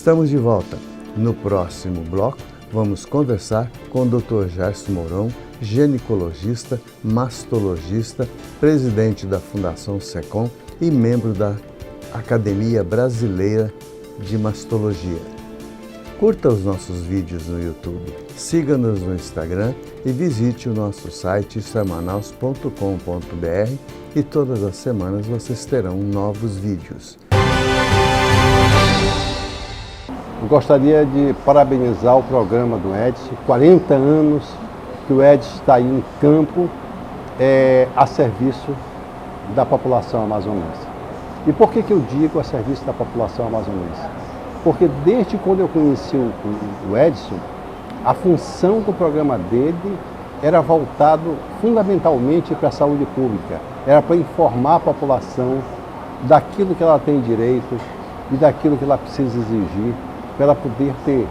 Estamos de volta. No próximo bloco, vamos conversar com o Dr. Gerson Mourão, ginecologista, mastologista, presidente da Fundação SECOM e membro da Academia Brasileira de Mastologia. Curta os nossos vídeos no YouTube, siga-nos no Instagram e visite o nosso site extramanaus.com.br e todas as semanas vocês terão novos vídeos. Eu gostaria de parabenizar o programa do Edson, 40 anos que o Edson está aí em campo a serviço da população amazonense. E por que eu digo a serviço da população amazonense? Porque desde quando eu conheci o Edson, a função do programa dele era voltado fundamentalmente para a saúde pública. Era para informar a população daquilo que ela tem direito e daquilo que ela precisa exigir para ela poder ter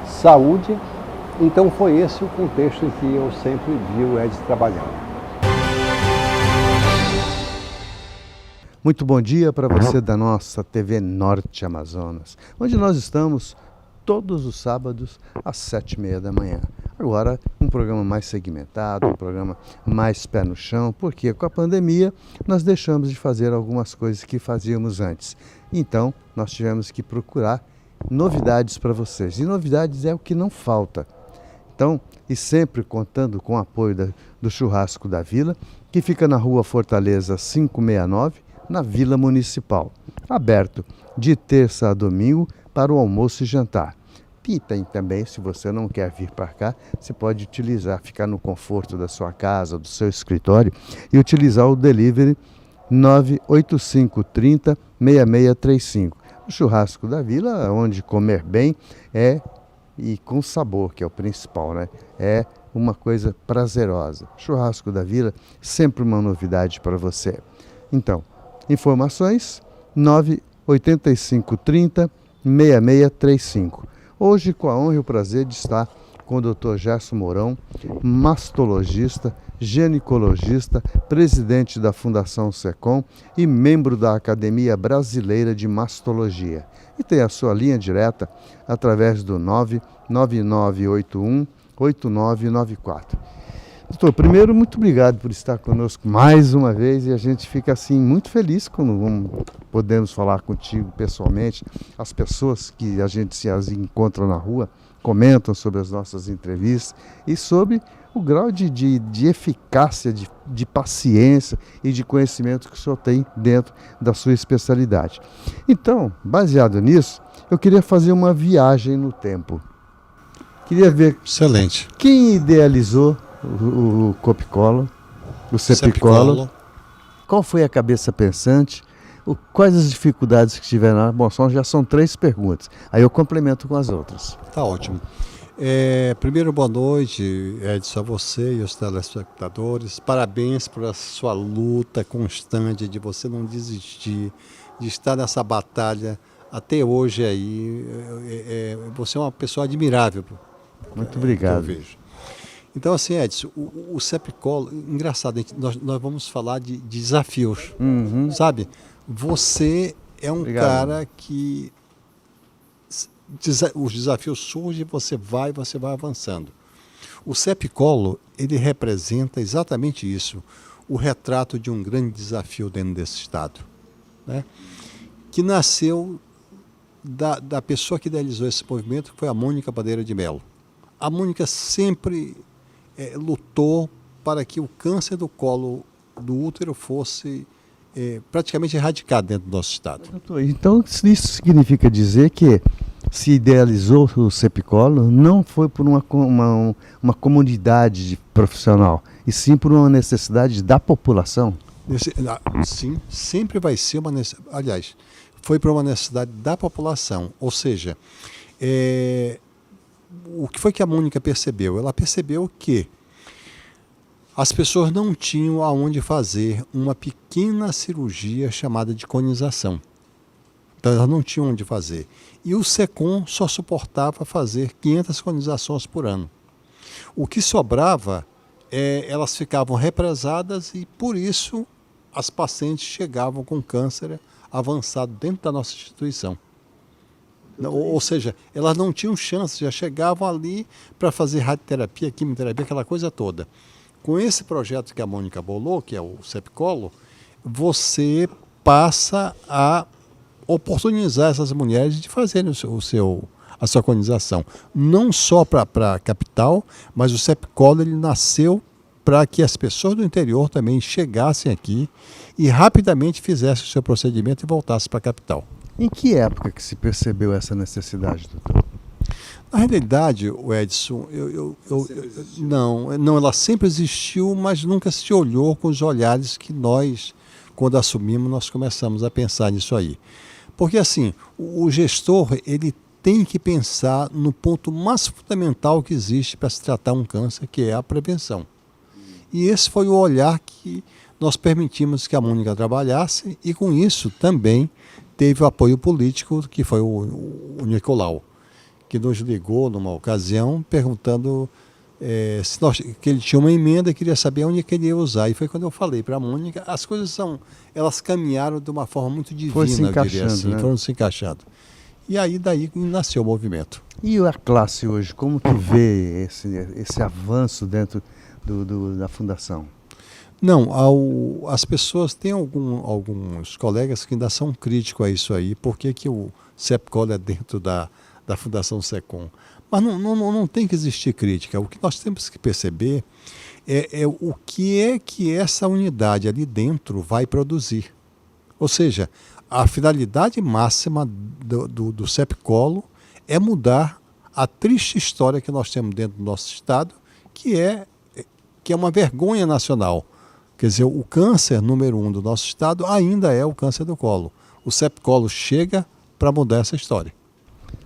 saúde. Então foi esse o contexto em que eu sempre vi o Edson trabalhando. Muito bom dia para você da nossa TV Norte Amazonas, onde nós estamos todos os sábados às 7h30 da manhã. Agora, um programa mais segmentado, um programa mais pé no chão, porque com a pandemia nós deixamos de fazer algumas coisas que fazíamos antes. Então, nós tivemos que procurar novidades para vocês. E novidades é o que não falta. Então, e sempre contando com o apoio do Churrasco da Vila, que fica na Rua Fortaleza 569, na Vila Municipal. Aberto de terça a domingo para o almoço e jantar. E tem também, se você não quer vir para cá, você pode utilizar, ficar no conforto da sua casa, do seu escritório e utilizar o delivery 98530 6635. O Churrasco da Vila, onde comer bem e com sabor, que é o principal, né? É uma coisa prazerosa. Churrasco da Vila, sempre uma novidade para você. Então, informações 98530 6635. Hoje, com a honra e o prazer de estar com o Dr. Gerson Mourão, mastologista, ginecologista, presidente da Fundação SECOM e membro da Academia Brasileira de Mastologia. E tem a sua linha direta através do 99981-8994. Doutor, primeiro, muito obrigado por estar conosco mais uma vez e a gente fica assim muito feliz quando podemos falar contigo pessoalmente. As pessoas que a gente se encontra na rua comentam sobre as nossas entrevistas e sobre o grau de eficácia, de paciência e de conhecimento que o senhor tem dentro da sua especialidade. Então, baseado nisso, eu queria fazer uma viagem no tempo. Queria ver Excelente. Quem idealizou o Copicolo, o Sepicolo. Qual foi a cabeça pensante? Quais as dificuldades que tiveram? Bom, já são 3 perguntas. Aí eu complemento com as outras. Tá ótimo. Primeiro, boa noite, Edson, a você e aos telespectadores. Parabéns pela sua luta constante, de você não desistir, de estar nessa batalha até hoje aí. Você é uma pessoa admirável. Muito obrigado. Que eu vejo. Então, assim, Edson, o Sepicolo, engraçado, nós vamos falar de desafios, sabe? Você é um cara que os desafios surgem, você vai avançando. O Sepicolo, ele representa exatamente isso, o retrato de um grande desafio dentro desse estado, né? Que nasceu da pessoa que idealizou esse movimento, que foi a Mônica Bandeira de Mello. A Mônica sempre lutou para que o câncer do colo do útero fosse praticamente erradicado dentro do nosso estado. Doutor, então isso significa dizer que se idealizou o Sepicolo não foi por uma comunidade profissional, e sim por uma necessidade da população? Sim, sempre vai ser uma necessidade. Aliás, foi por uma necessidade da população. Ou seja, o que foi que a Mônica percebeu? Ela percebeu que as pessoas não tinham aonde fazer uma pequena cirurgia chamada de conização. Então, elas não tinham onde fazer. E o SECOM só suportava fazer 500 conizações por ano. O que sobrava, elas ficavam represadas e, por isso, as pacientes chegavam com câncer avançado dentro da nossa instituição. Ou seja, elas não tinham chance, já chegavam ali para fazer radioterapia, quimioterapia, aquela coisa toda. Com esse projeto que a Mônica bolou, que é o Sepcolo, você passa a oportunizar essas mulheres de fazerem a sua colonização. Não só para a capital, mas o Sepcolo ele nasceu para que as pessoas do interior também chegassem aqui e rapidamente fizessem o seu procedimento e voltassem para a capital. Em que época que se percebeu essa necessidade, doutor? Na realidade, o Edson, não, ela sempre existiu, mas nunca se olhou com os olhares que nós, quando assumimos, nós começamos a pensar nisso aí. Porque assim, o gestor, ele tem que pensar no ponto mais fundamental que existe para se tratar um câncer, que é a prevenção. E esse foi o olhar que nós permitimos que a Mônica trabalhasse e com isso também teve o apoio político, que foi o Nicolau, que nos ligou numa ocasião perguntando que ele tinha uma emenda e queria saber onde que ele ia usar. E foi quando eu falei para a Mônica, as coisas elas caminharam de uma forma muito divina, eu diria assim, foram se encaixando. E aí daí nasceu o movimento. E a classe hoje, como que vê esse avanço dentro da fundação? Não, as pessoas têm alguns colegas que ainda são críticos a isso aí, porque que o Sepcolo é dentro da Fundação SECOM. Mas não tem que existir crítica. O que nós temos que perceber é o que essa unidade ali dentro vai produzir. Ou seja, a finalidade máxima do Sepcolo é mudar a triste história que nós temos dentro do nosso estado, que é uma vergonha nacional. Quer dizer, o câncer número 1 do nosso estado ainda é o câncer do colo. O Sepcolo chega para mudar essa história.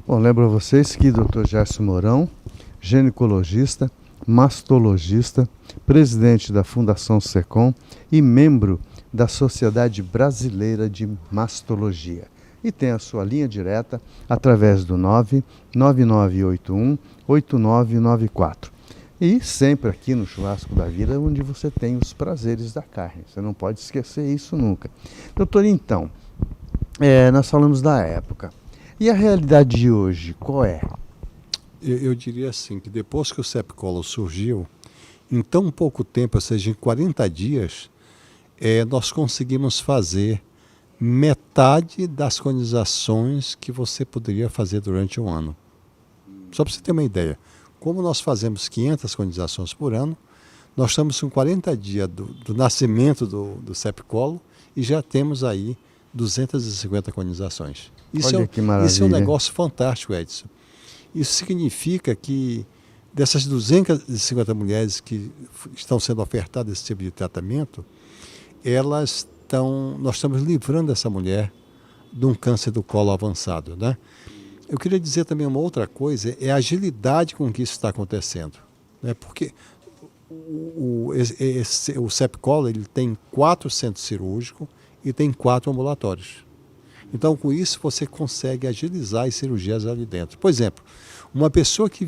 Bom, lembro a vocês que Dr. Gerson Mourão, ginecologista, mastologista, presidente da Fundação SECOM e membro da Sociedade Brasileira de Mastologia. E tem a sua linha direta através do 99981-8994. E sempre aqui no Churrasco da Vida, onde você tem os prazeres da carne. Você não pode esquecer isso nunca. Doutor, então, nós falamos da época. E a realidade de hoje, qual é? Eu diria assim, que depois que o Sepcolo surgiu, em tão pouco tempo, ou seja, em 40 dias, nós conseguimos fazer metade das colonizações que você poderia fazer durante um ano. Só para você ter uma ideia. Como nós fazemos 500 colonizações por ano, nós estamos com 40 dias do nascimento do Sepcolo e já temos aí 250 colonizações. Olha que maravilha. Isso é um negócio fantástico, Edson. Isso significa que dessas 250 mulheres que estão sendo ofertadas esse tipo de tratamento, nós estamos livrando essa mulher de um câncer do colo avançado, né? Eu queria dizer também uma outra coisa, é a agilidade com que isso está acontecendo, né? Porque o Sepcolo ele tem 4 centros cirúrgicos e tem 4 ambulatórios. Então, com isso, você consegue agilizar as cirurgias ali dentro. Por exemplo, uma pessoa que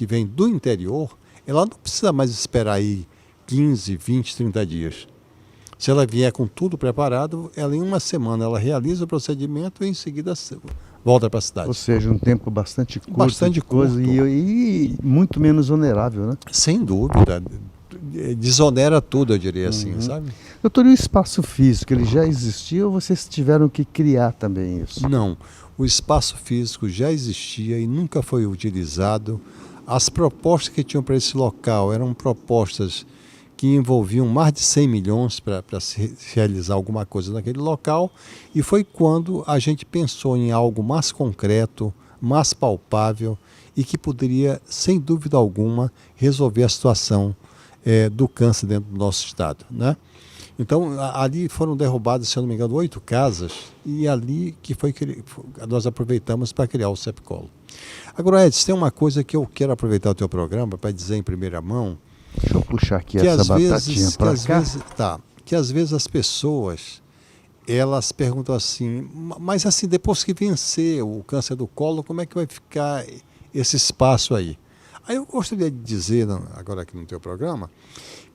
vem do interior, ela não precisa mais esperar aí 15, 20, 30 dias. Se ela vier com tudo preparado, ela em uma semana ela realiza o procedimento e em seguida volta para a cidade. Ou seja, um tempo bastante curto. Bastante curto. E muito menos onerável, né? Sem dúvida. Desonera tudo, eu diria assim, sabe? Doutor, e o espaço físico, ele já existia ou vocês tiveram que criar também isso? Não. O espaço físico já existia e nunca foi utilizado. As propostas que tinham para esse local eram propostas que envolviam mais de 100 milhões para se realizar alguma coisa naquele local, e foi quando a gente pensou em algo mais concreto, mais palpável e que poderia, sem dúvida alguma, resolver a situação do câncer dentro do nosso estado, né? Então, ali foram derrubadas, se eu não me engano, 8 casas, e ali que nós aproveitamos para criar o Sepcolo. Agora, Edson, tem uma coisa que eu quero aproveitar o teu programa para dizer em primeira mão. Deixa eu puxar aqui essa batatinha para cá. Que às vezes as pessoas, elas perguntam assim, mas assim, depois que vencer o câncer do colo, como é que vai ficar esse espaço aí? Aí eu gostaria de dizer, agora aqui no teu programa,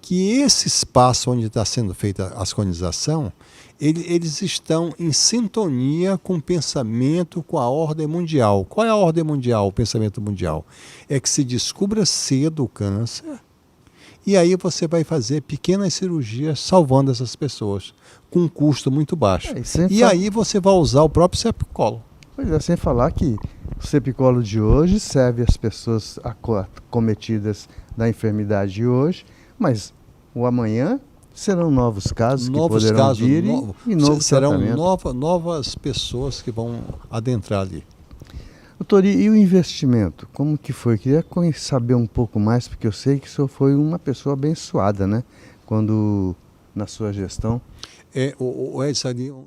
que esse espaço onde está sendo feita a colonização, eles estão em sintonia com o pensamento, com a ordem mundial. Qual é a ordem mundial, o pensamento mundial? É que se descubra cedo o câncer e aí você vai fazer pequenas cirurgias salvando essas pessoas com um custo muito baixo. E aí você vai usar o próprio Sepcolo. Pois é, sem falar que o Sepcolo de hoje serve às pessoas acometidas da enfermidade de hoje, mas o amanhã serão novos casos que poderão vir e novo serão tratamento. novas pessoas que vão adentrar ali. Doutor, e o investimento? Como que foi? Queria saber um pouco mais, porque eu sei que o senhor foi uma pessoa abençoada, né? Quando, na sua gestão. O Edson, ali, os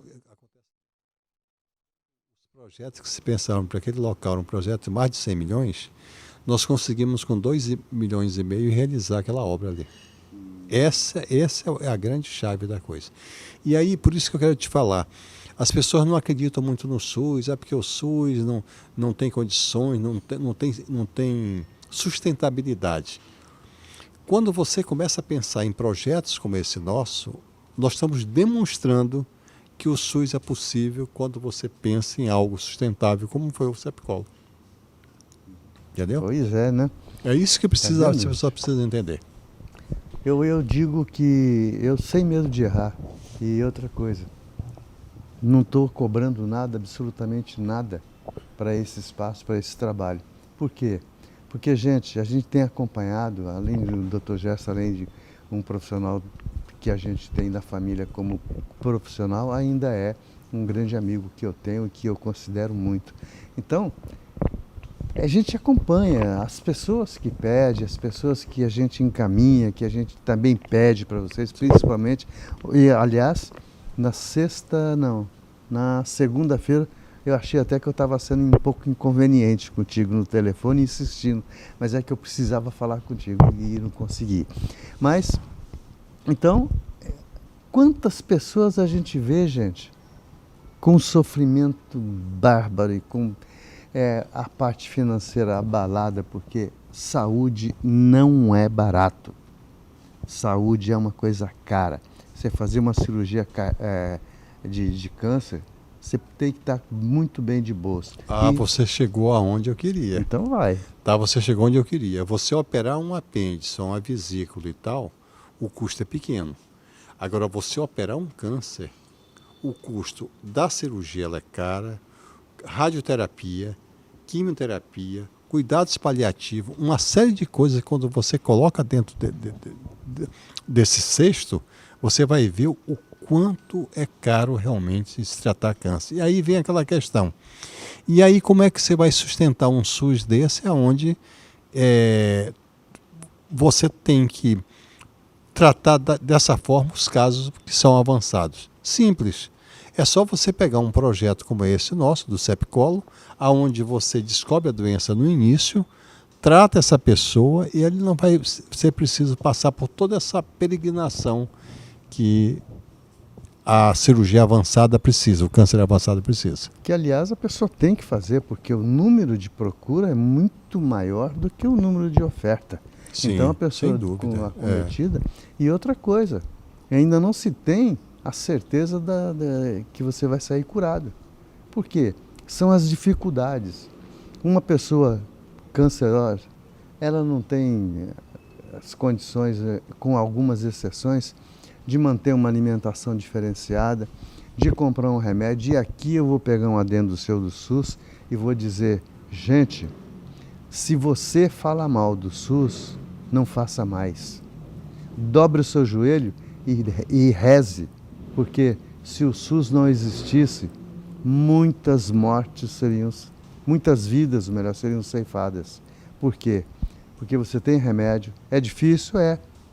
projetos que se pensaram para aquele local, um projeto de mais de 100 milhões, nós conseguimos com 2,5 milhões realizar aquela obra ali. Essa é a grande chave da coisa. E aí, por isso que eu quero te falar, as pessoas não acreditam muito no SUS, porque o SUS não tem condições, não tem sustentabilidade. Quando você começa a pensar em projetos como esse nosso, nós estamos demonstrando que o SUS é possível quando você pensa em algo sustentável, como foi o Sepcolo. Entendeu? Pois é, né? É isso que as pessoas precisam entender. Eu digo que eu sei mesmo de errar. E outra coisa, não estou cobrando nada, absolutamente nada, para esse espaço, para esse trabalho. Por quê? Porque, gente, a gente tem acompanhado, além do Dr. Gerson, além de um profissional que a gente tem da família como profissional, ainda é um grande amigo que eu tenho e que eu considero muito. Então, a gente acompanha as pessoas que pedem, as pessoas que a gente encaminha, que a gente também pede para vocês, principalmente, e aliás, na segunda-feira, eu achei até que eu estava sendo um pouco inconveniente contigo no telefone, insistindo, mas é que eu precisava falar contigo e não consegui. Mas, então, quantas pessoas a gente vê, gente, com sofrimento bárbaro e com a parte financeira abalada, porque saúde não é barato. Saúde é uma coisa cara. Você fazer uma cirurgia de câncer, você tem que estar muito bem de bolsa. Você chegou aonde eu queria. Então vai. Você chegou onde eu queria. Você operar um apêndice, uma vesícula e tal, o custo é pequeno. Agora, você operar um câncer, o custo da cirurgia ela é cara, radioterapia, quimioterapia, cuidados paliativos, uma série de coisas que quando você coloca dentro desse cesto, você vai ver o quanto é caro realmente se tratar câncer. E aí vem aquela questão. E aí como é que você vai sustentar um SUS desse onde você tem que tratar dessa forma os casos que são avançados? Simples. É só você pegar um projeto como esse nosso, do Sepcolo, onde você descobre a doença no início, trata essa pessoa e ele não vai ser preciso passar por toda essa peregrinação que a cirurgia avançada precisa, o câncer avançado precisa. Que, aliás, a pessoa tem que fazer, porque o número de procura é muito maior do que o número de oferta. Sim, então a pessoa com acometida. E outra coisa, ainda não se tem a certeza que você vai sair curado. Por quê? São as dificuldades. Uma pessoa cancerosa, ela não tem as condições, com algumas exceções, de manter uma alimentação diferenciada, de comprar um remédio. E aqui eu vou pegar um adendo do SUS e vou dizer, gente, se você fala mal do SUS, não faça mais. Dobre o seu joelho e reze, porque se o SUS não existisse, muitas vidas, melhor, seriam ceifadas. Por quê? Porque você tem remédio, é difícil,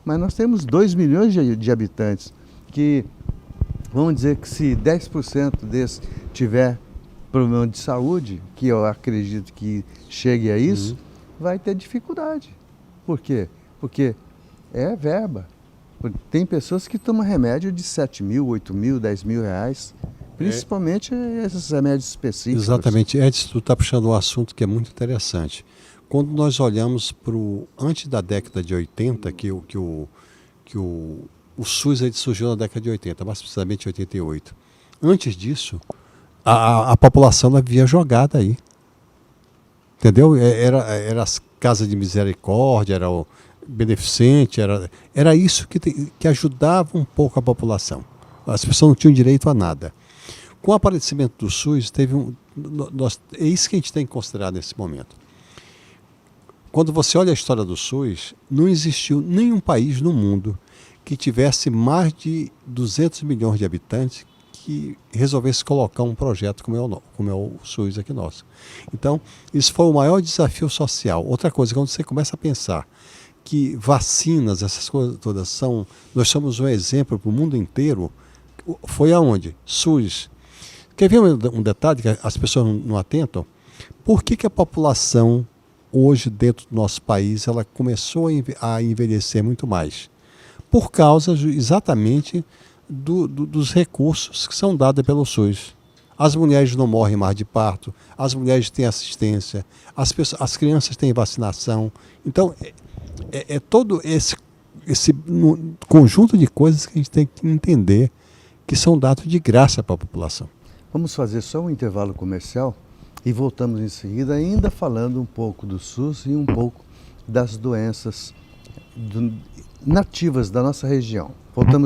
mas nós temos 2 milhões de habitantes, que vamos dizer que se 10% desses tiver problema de saúde, que eu acredito que chegue a isso, vai ter dificuldade. Por quê? Porque é verba. Tem pessoas que tomam remédio de 7 mil, 8 mil, 10 mil reais, principalmente esses remédios específicos. Exatamente. Edson, tu está puxando um assunto que é muito interessante. Quando nós olhamos para antes da década de 80, que o O SUS ele surgiu na década de 80, mais precisamente em 88. Antes disso, a população ela vivia jogada aí. Entendeu? Era as casas de misericórdia, era o beneficente, era isso que ajudava um pouco a população. As pessoas não tinham direito a nada. Com o aparecimento do SUS, é isso que a gente tem que considerar nesse momento. Quando você olha a história do SUS, não existiu nenhum país no mundo que tivesse mais de 200 milhões de habitantes que resolvesse colocar um projeto como é o SUS aqui nosso. Então, isso foi o maior desafio social. Outra coisa, quando você começa a pensar que vacinas, essas coisas todas nós somos um exemplo para o mundo inteiro, foi aonde? SUS. Quer ver um detalhe que as pessoas não atentam? Por que a população hoje dentro do nosso país ela começou a envelhecer muito mais? Por causa exatamente dos recursos que são dados pelo SUS. As mulheres não morrem mais de parto, as mulheres têm assistência, as crianças têm vacinação. Então, é todo esse conjunto de coisas que a gente tem que entender que são dados de graça para a população. Vamos fazer só um intervalo comercial e voltamos em seguida, ainda falando um pouco do SUS e um pouco das doenças nativas da nossa região. Voltamos.